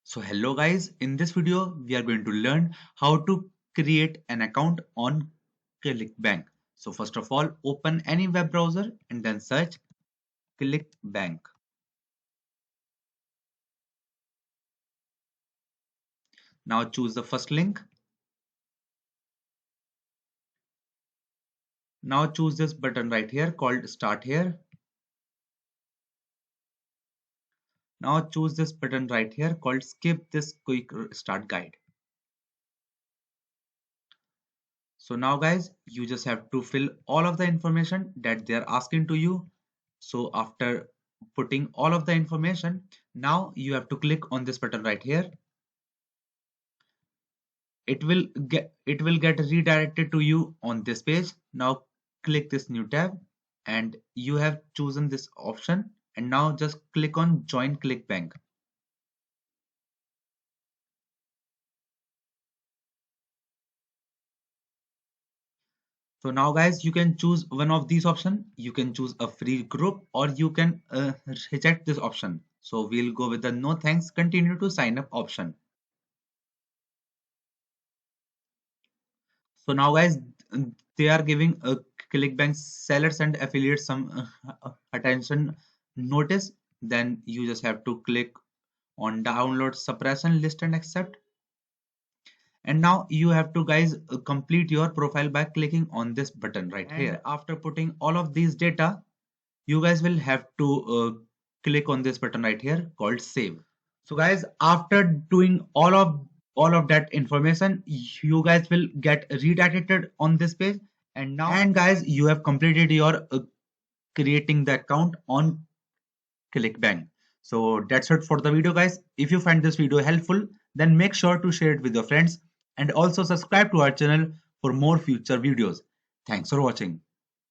So hello guys, in this video we are going to learn how to create an account on clickbank. So first of all, open any web browser and then search clickbank. Now choose the first link. Now choose this button right here called start here. Now choose this button right here called skip this quick start guide. So now guys, you just have to fill all of the information that they are asking to you. So after putting all of the information, now you have to click on this button right here. It will get redirected to you on this page. Now click this new tab and you have chosen this option, and now just click on join clickbank. So now guys, you can choose one of these options. You can choose a free group or you can reject this option. So we'll go with the no thanks, continue to sign up option. So now guys, they are giving a clickbank sellers and affiliates some attention notice. Then you just have to click on download suppression list and accept. And now you have to guys complete your profile by clicking on this button right here. After putting all of these data, you guys will have to click on this button right here called save. So guys, after doing all of that information, you guys will get redirected on this page. And guys, you have completed your creating the account on clickbank. So that's it for the video guys. If you find this video helpful, then make sure to share it with your friends and also subscribe to our channel for more future videos. Thanks for watching.